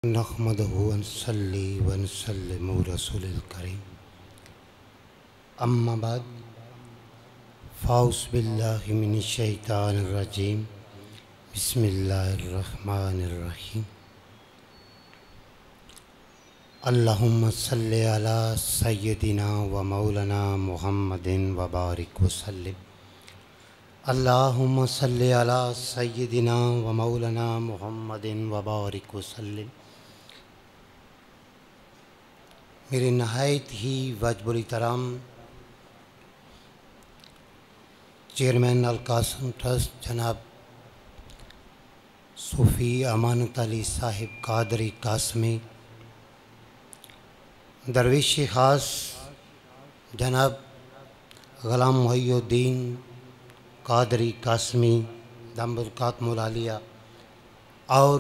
नहमदहु व नसल्ली व नसल्लिमु रसूलिल करीम अम्मा बाद फ़ाउज़ बिल्लाहि मिनश शैतानिर रजीम बिस्मिल्लाहिर रहमानिर रहीम अल्लाहुम्मा सल्लि अला सय्यदिना व मौलाना मुहम्मदिन व बारिक व सल्लिम अल्लाहुम्मा सल्लि अला सय्यदिना व मौलाना मुहम्मदिन व बारिक व सल्लिम। मेरे नहायत ही वाजिबुल एहतराम चेयरमैन अल कासिम ट्रस्ट जनाब सूफ़ी अमानत अली साहिब कादरी कासमी, दरवेश ख़ास जनाब ग़ुलाम मुहिउद्दीन कादरी कासमी दामबरकातुहुल आलिया और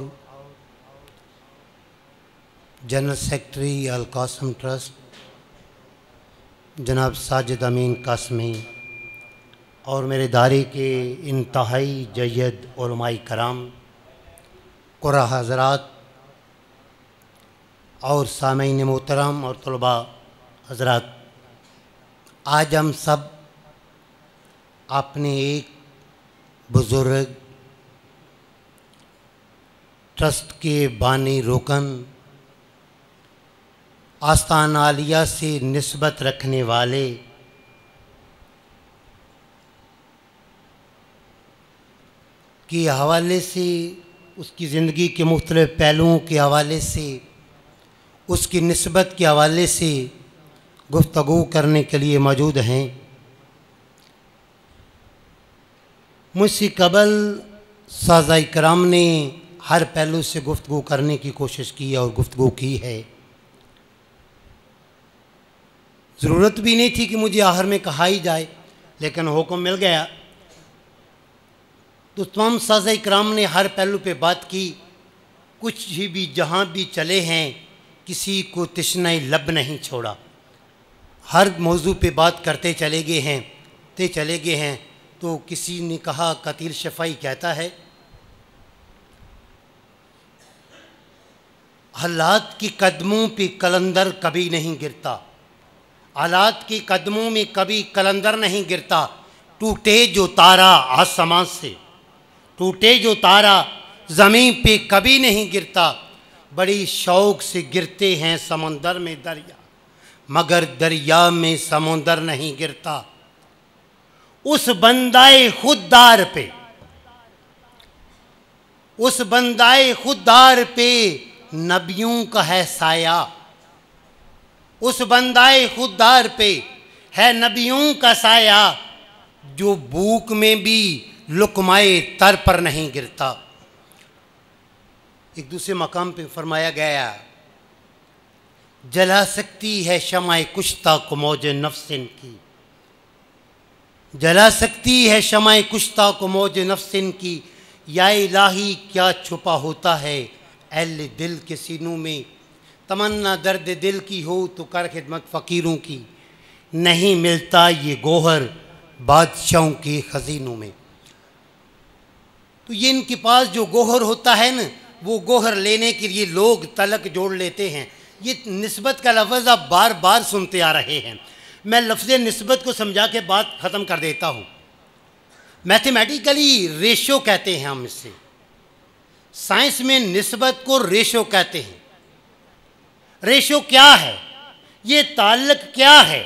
जनरल सेक्रेटरी अल कासिम ट्रस्ट जनाब साजिद अमीन कासमी और मेरे दारी के इंतहाई जय्यद उलमाए कराम, कुरा हज़रात और सामीन मोहतरम और तलबा हज़रात, आज हम सब अपने एक बुज़ुर्ग ट्रस्ट के बानी रुकन आस्ताना आलिया से निस्बत रखने वाले के हवाले से, उसकी ज़िंदगी के मुख्तलिफ़ पहलुओं के हवाले से, उसकी निस्बत के हवाले से गुफ्तगू करने के लिए मौजूद हैं। मुझसे कबल साज़ा इकराम ने हर पहलू से गुफ्तगू करने की कोशिश की और गुफ्तगू की है। ज़रूरत भी नहीं थी कि मुझे आखिर में कहा ही जाए, लेकिन हुक्म मिल गया तो तमाम साज़ा इकराम ने हर पहलू पे बात की। कुछ ही भी जहाँ भी चले हैं किसी को तिश्नाई लब नहीं छोड़ा, हर मौजू पे बात करते चले गए हैं। तो किसी ने कहा, कतील शफ़ाई कहता है, हालात के कदमों पे कलंदर कभी नहीं गिरता, हालात के कदमों में कभी कलंदर नहीं गिरता। टूटे जो तारा आसमां से, टूटे जो तारा ज़मीन पे कभी नहीं गिरता। बड़ी शौक़ से गिरते हैं समंदर में दरिया, मगर दरिया में समुंदर नहीं गिरता। उस बंदाए खुददार पे, उस बंदाए खुददार पे नबियों का है साया, उस बंदाए खुददार पे है नबियों का साया, जो भूख में भी लुकमाए तर पर नहीं गिरता। एक दूसरे मकाम पे फरमाया गया, जला सकती है शमाए कुश्ता को मौज नफ्सिन की, जला सकती है शमाए कुश्ता को मौज नफ्सिन की। या इलाही क्या छुपा होता है अहले दिल के सीनों में, तमन्ना दर्द दिल की हो तो कर खिदमत फ़कीरों की। नहीं मिलता ये गोहर बादशाहों के ख़ज़ीनों में। तो ये इनके पास जो गोहर होता है ना, वो गोहर लेने के लिए लोग तलक जोड़ लेते हैं। ये निस्बत का लफ्ज़ आप बार बार सुनते आ रहे हैं। मैं लफ्ज़ निस्बत को समझा के बात ख़त्म कर देता हूँ। मैथमेटिकली रेशो कहते हैं हम इसे, साइंस में निस्बत को रेशो कहते हैं। रेशो क्या है, ये ताल्लुक क्या है?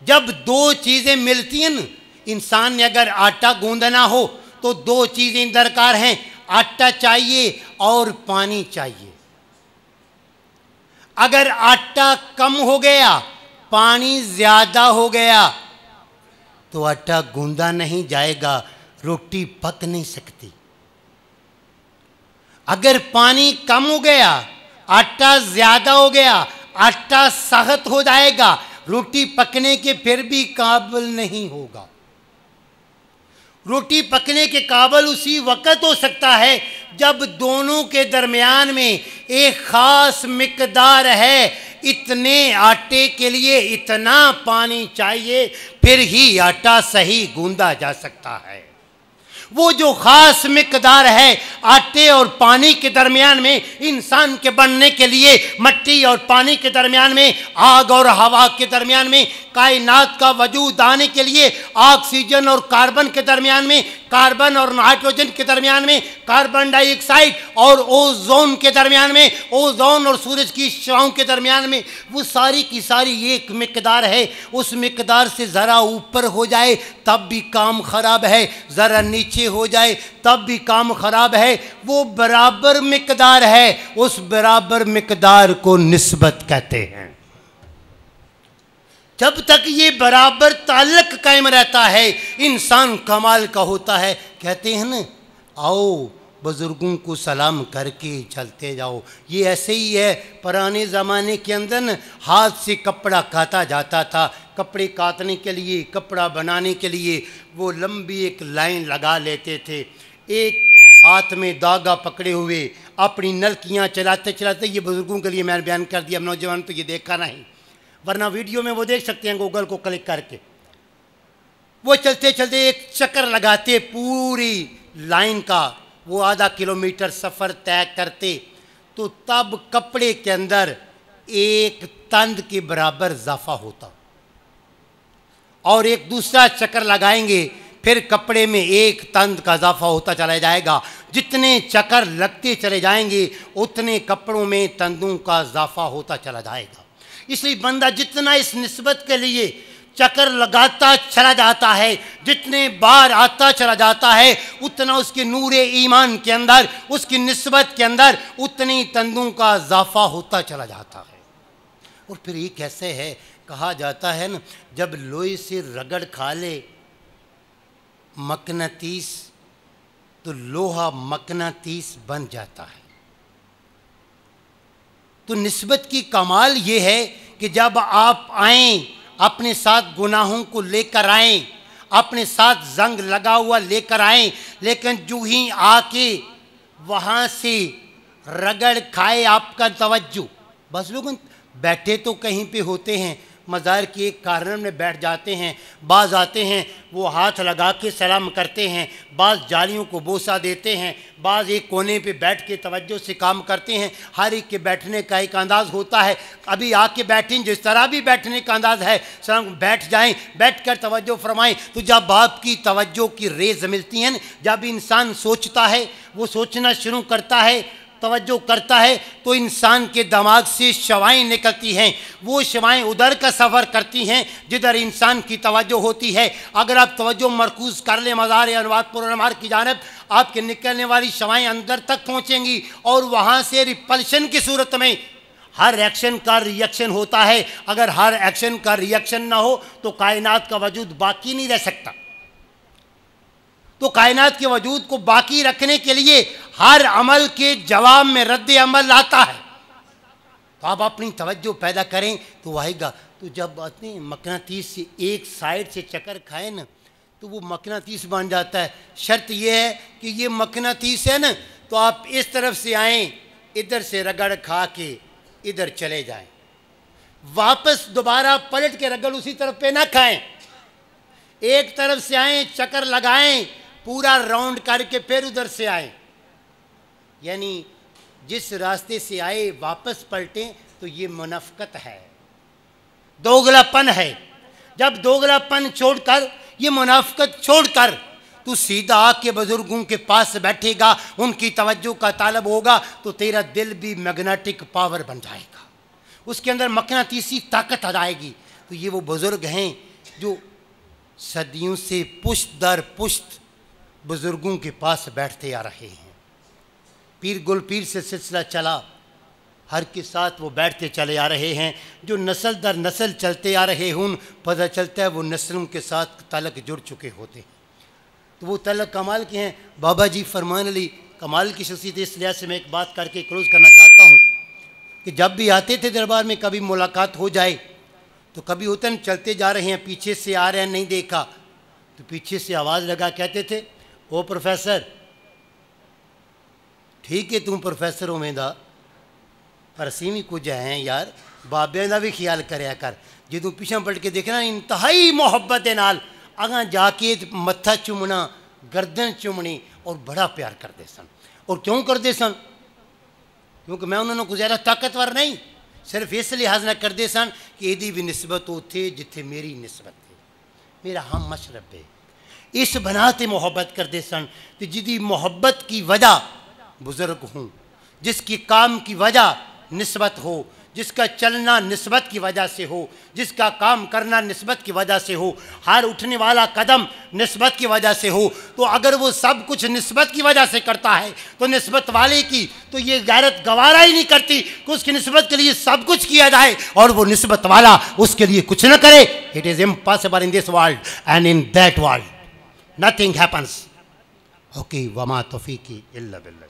जब दो चीज़ें मिलती हैं ना, इंसान ने अगर आटा गूंदना हो तो दो चीज़ें दरकार हैं, आटा चाहिए और पानी चाहिए। अगर आटा कम हो गया, पानी ज़्यादा हो गया, तो आटा गूंदा नहीं जाएगा, रोटी पक नहीं सकती। अगर पानी कम हो गया, आटा ज़्यादा हो गया, आटा सख्त हो जाएगा, रोटी पकने के फिर भी काबिल नहीं होगा। रोटी पकने के काबिल उसी वक़्त हो सकता है जब दोनों के दरमियान में एक ख़ास मिक़दार है, इतने आटे के लिए इतना पानी चाहिए, फिर ही आटा सही गूंदा जा सकता है। वो जो ख़ास मिकदार है आटे और पानी के दरमियान में, इंसान के बनने के लिए मट्टी और पानी के दरमियान में, आग और हवा के दरमियान में, कायनात का वजूद आने के लिए ऑक्सीजन और कार्बन के दरमियान में, कार्बन और नाइट्रोजन के दरमियान में, कार्बन डाइऑक्साइड और ओजोन के दरमियान में, ओजोन और सूरज की शआओं के दरमियान में, वो सारी की सारी एक मिकदार है। उस मिकदार से ज़रा ऊपर हो जाए तब भी काम ख़राब है, ज़रा नीचे हो जाए तब भी काम ख़राब है। वो बराबर मिकदार है, उस बराबर मिकदार को निस्बत कहते हैं। जब तक ये बराबर ताल्लुक कायम रहता है इंसान कमाल का होता है। कहते हैं ना, आओ बुज़ुर्गों को सलाम करके चलते जाओ। ये ऐसे ही है, पुराने ज़माने के अंदर न हाथ से कपड़ा काटा जाता था। कपड़े काटने के लिए, कपड़ा बनाने के लिए वो लंबी एक लाइन लगा लेते थे। एक हाथ में धागा पकड़े हुए अपनी नलकियाँ चलाते चलाते, ये बुज़ुर्गों के लिए मैंने बयान कर दिया, नौजवान तो ये देखा नहीं, वरना वीडियो में वो देख सकते हैं गूगल को क्लिक करके। वो चलते चलते एक चक्कर लगाते पूरी लाइन का, वो आधा किलोमीटर सफ़र तय करते, तो तब कपड़े के अंदर एक तंद के बराबर इजाफा होता। और एक दूसरा चक्कर लगाएंगे, फिर कपड़े में एक तंद का इजाफा होता चला जाएगा। जितने चक्कर लगते चले जाएंगे उतने कपड़ों में तंदों का इजाफा होता चला जाएगा। इसलिए बंदा जितना इस निस्बत के लिए चक्कर लगाता चला जाता है, जितने बार आता चला जाता है, उतना उसके नूरे ईमान के अंदर, उसकी निस्बत के अंदर उतनी तंदों का इजाफा होता चला जाता है। और फिर ये कैसे है, कहा जाता है ना, जब लोहे से रगड़ खा ले मकनातीस तो लोहा मकनातीस बन जाता है। तो निस्बत की कमाल ये है कि जब आप आएँ, अपने साथ गुनाहों को लेकर आएँ, अपने साथ जंग लगा हुआ लेकर आएँ, लेकिन जो ही आके वहाँ से रगड़ खाए आपका तवज्जो। बस लोग बैठे तो कहीं पे होते हैं, मज़ार के एक कार्नर में बैठ जाते हैं, बाज़ आते हैं वो हाथ लगा के सलाम करते हैं, बाज़ जालियों को बोसा देते हैं, बाज़ एक कोने पे बैठ के तवज्जो से काम करते हैं। हर एक के बैठने का एक अंदाज़ होता है। अभी आके बैठें, जिस तरह भी बैठने का अंदाज़ है, सलाम बैठ जाएं, बैठ कर तवज्जो फरमाएं। तो जब आपकी तवज्जो की रेज़ मिलती हैं, जब इंसान सोचता है, वो सोचना शुरू करता है, तवज्जो करता है, तो इंसान के दिमाग से शवाएँ निकलती हैं। वो शवाएँ उधर का सफ़र करती हैं जिधर इंसान की तवज्जो होती है। अगर आप तवज्जो मरकूज़ कर लें मज़ार अनवार पुरअनवार की जानिब, आपके निकलने वाली शवाएँ अंदर तक पहुँचेंगी और वहाँ से रिपल्शन की सूरत में हर एक्शन का रिएक्शन होता है। अगर हर एक्शन का रिएक्शन ना हो तो कायनात का वजूद बाकी नहीं रह सकता। तो कायनात के वजूद को बाकी रखने के लिए हर अमल के जवाब में रद्द अमल आता है। तो आप अपनी तवज्जो पैदा करें तो आएगा। तो जब आते मकनातीस से एक साइड से चक्कर खाए ना, तो वो मकनातीस बन जाता है। शर्त ये है कि ये मकनातीस है ना, तो आप इस तरफ से आएँ, इधर से रगड़ खा के इधर चले जाएं, वापस दोबारा पलट के रगड़ उसी तरफ पे ना खाएं। एक तरफ से आएँ, चक्कर लगाएं, पूरा राउंड करके फिर उधर से आए, यानी जिस रास्ते से आए वापस पलटें, तो ये मुनाफिकत है, दोगलापन है। जब दोगलापन छोड़कर, ये मुनाफिकत छोड़कर तू सीधा आके बुजुर्गों के पास बैठेगा, उनकी तवज्जो का तालब होगा, तो तेरा दिल भी मैग्नेटिक पावर बन जाएगा, उसके अंदर मकनातीसी ताकत आ जाएगी। तो ये वो बुजुर्ग हैं जो सदियों से पुश्त दर पुश्त बुज़ुर्गों के पास बैठते आ रहे हैं। पीर गुल पीर से सिलसिला चला, हर के साथ वो बैठते चले आ रहे हैं। जो नस्ल दर नस्ल चलते आ रहे हों, पता चलता है वो नस्लों के साथ तलक जुड़ चुके होते हैं। तो वो तलक कमाल के हैं। बाबा जी फरमान अली कमाल की शख्सियत। इस लिहाज से मैं एक बात करके क्लोज़ करना चाहता हूँ कि जब भी आते थे दरबार में, कभी मुलाकात हो जाए तो कभी होता न चलते जा रहे हैं, पीछे से आ रहे हैं, नहीं देखा, तो पीछे से आवाज़ लगा कहते थे, ओ प्रोफेसर, ठीक है तू प्रोफेसर उमेदा, पर असी भी कुछ हैं यार, बाबे का भी ख्याल कराया कर। जो तू पिछा पलट के देखना, इंतहाई मुहब्बत के नाल अगां जाके मत्था चूमना, गर्दन चुमनी और बड़ा प्यार करते सन। और क्यों करते सन? क्योंकि मैं उन्होंने को ज़्यादा ताकतवर नहीं, सिर्फ इस लिहाज ना करते सन कि यदी भी निस्बत उथे जिथे मेरी निस्बत है, मेरा हम मशरब है। इस बनाते मोहब्बत करते सन कि जिदी मोहब्बत की वजह बुज़ुर्ग हूँ, जिसकी काम की वजह निस्बत हो, जिसका चलना निस्बत की वजह से हो, जिसका काम करना निस्बत की वजह से हो, हर उठने वाला कदम निस्बत की वजह से हो, तो अगर वो सब कुछ निस्बत की वजह से करता है तो निस्बत वाले की तो ये गैरत गवारा ही नहीं करती कि उसकी निस्बत के लिए सब कुछ किया जाए और वो निस्बत वाला उसके लिए कुछ न करे। It is impossible in this world and in that world nothing happens. Okay, वमा तौफीकी इल्ला बिल्लाह।